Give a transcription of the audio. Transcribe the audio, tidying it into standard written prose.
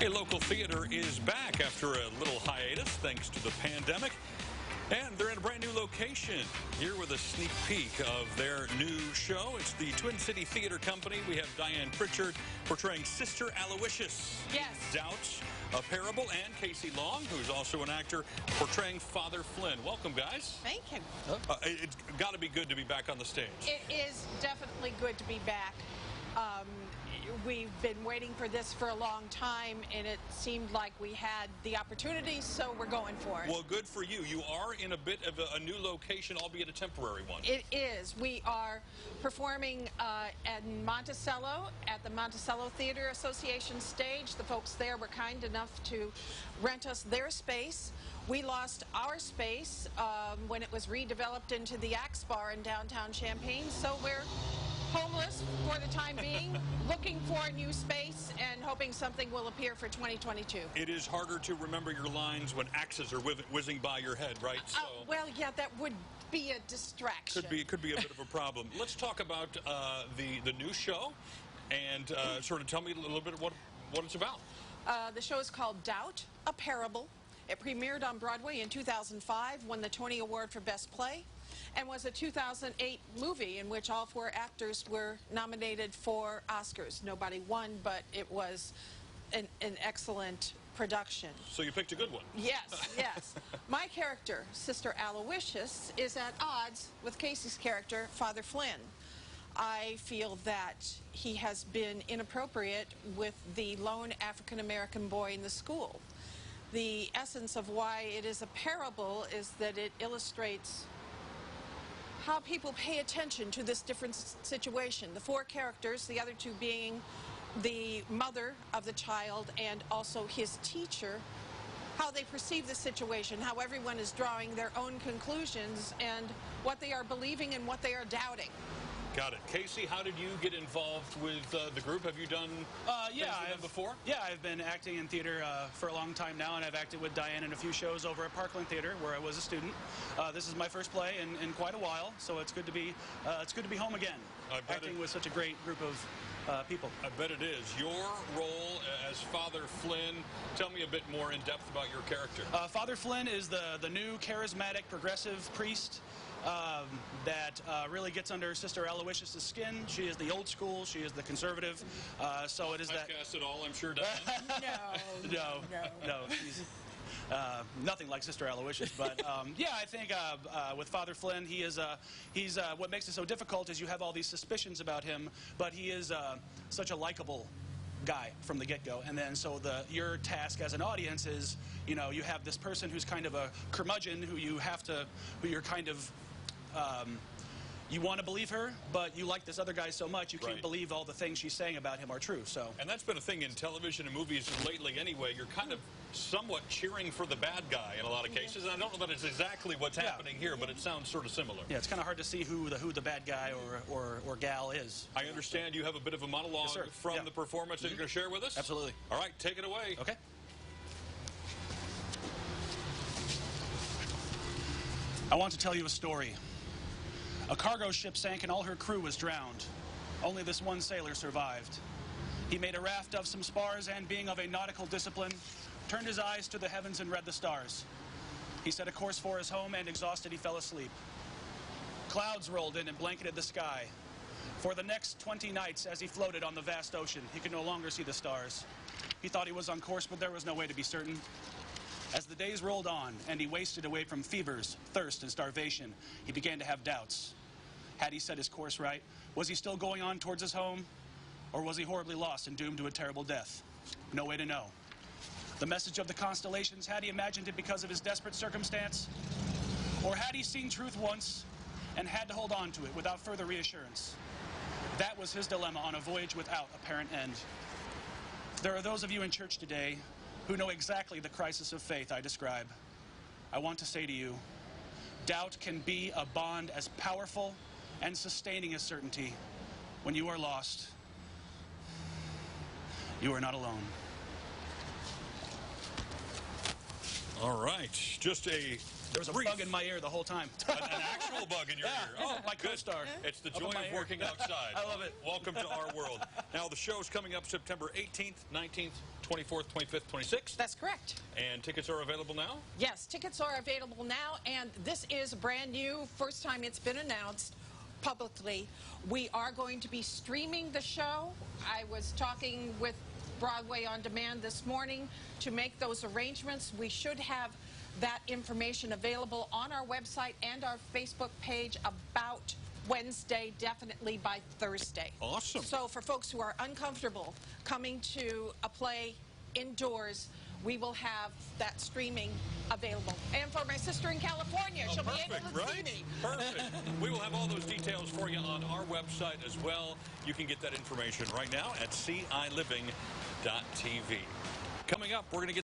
A local theater is back after a little hiatus thanks to the pandemic. And they're in a brand new location here with a sneak peek of their new show. It's the Twin City Theater Company. We have Diane Pritchard portraying Sister Aloysius. Yes. Doubt, a Parable, and Casey Long, who's also an actor, portraying Father Flynn. Welcome, guys. Thank you. It's got to be good to be back on the stage. It is definitely good to be back. We've been waiting for this for a long time, and it seemed like we had the opportunity, so we're going for it. Well, good for you. You are in a bit of a new location, albeit a temporary one. It is. We are performing in Monticello at the Monticello Theater Association stage. The folks there were kind enough to rent us their space. We lost our space when it was redeveloped into the Axe Bar in downtown Champaign, so we're homeless for the time being, looking for a new space and hoping something will appear for 2022. It is harder to remember your lines when axes are whizzing by your head, right? Well, yeah, that would be a distraction. Could be a bit of a problem. Let's talk about the new show and sort of tell me a little bit what it's about. The show is called Doubt, a Parable. It premiered on Broadway in 2005, won the Tony Award for Best Play, and was a 2008 movie in which all 4 actors were nominated for Oscars. Nobody won, but it was an excellent production. So you picked a good one. Yes, yes. My character, Sister Aloysius, is at odds with Casey's character, Father Flynn. I feel that he has been inappropriate with the lone African-American boy in the school. The essence of why it is a parable is that it illustrates how people pay attention to this different situation. The 4 characters, the other 2 being the mother of the child and also his teacher, how they perceive the situation, how everyone is drawing their own conclusions and what they are believing and what they are doubting. Got it. Casey, how did you get involved with the group? Have you done things with them before? Yeah, I've been acting in theater for a long time now, and I've acted with Diane in a few shows over at Parkland Theater, where I was a student. This is my first play in quite a while, so it's good to be home again. Acting with such a great group of people. I bet it is. Your role as Father Flynn, tell me a bit more in depth about your character. Father Flynn is the new charismatic progressive priest that really gets under Sister Aloysius' skin. She is the old school. She is the conservative. So it is that. Typecast it all, I'm sure, doesn't No. She's nothing like Sister Aloysius. But yeah, I think with Father Flynn, he's what makes it so difficult is you have all these suspicions about him, but he is such a likable guy from the get-go. And then so your task as an audience is, you have this person who's kind of a curmudgeon who you're kind of you want to believe her, but you like this other guy so much you can't believe all the things she's saying about him are true. So, and that's been a thing in television and movies lately anyway. You're kind of somewhat cheering for the bad guy in a lot of cases, and I don't know that it's exactly what's happening here, but it sounds sort of similar. Yeah, it's kind of hard to see who the bad guy or gal is. I understand you have a bit of a monologue from the performance that you're going to share with us? Absolutely. All right, take it away. Okay. I want to tell you a story. A cargo ship sank and all her crew was drowned. Only this one sailor survived. He made a raft of some spars and, being of a nautical discipline, turned his eyes to the heavens and read the stars. He set a course for his home, and exhausted he fell asleep. Clouds rolled in and blanketed the sky. For the next 20 nights, as he floated on the vast ocean, he could no longer see the stars. He thought he was on course, but there was no way to be certain. As the days rolled on, and he wasted away from fevers, thirst, and starvation, he began to have doubts. Had he set his course right? Was he still going on towards his home? Or was he horribly lost and doomed to a terrible death? No way to know. The message of the constellations, had he imagined it because of his desperate circumstance? Or had he seen truth once and had to hold on to it without further reassurance? That was his dilemma on a voyage without apparent end. There are those of you in church today who know exactly the crisis of faith I describe. I want to say to you, doubt can be a bond as powerful and sustaining as certainty. When you are lost, you are not alone. All right. Just There was a bug in my ear the whole time. an actual bug in your ear. Oh, My good. co-star. It's the Up joy in my of ear. working outside. I love it. Welcome to our world. Now, the show's coming up September 18th, 19th, 24th, 25th, 26th. That's correct. And tickets are available now? Yes, tickets are available now, and this is brand new. First time it's been announced publicly. We are going to be streaming the show. I was talking with Broadway On Demand this morning to make those arrangements. We should have that information available on our website and our Facebook page about Wednesday, definitely by Thursday. Awesome. So for folks who are uncomfortable coming to a play indoors, we will have that streaming available. And for my sister in California, she'll be able to see me. Perfect. We will have all those details for you on our website as well. You can get that information right now at CILiving.tv. Coming up, we're going to get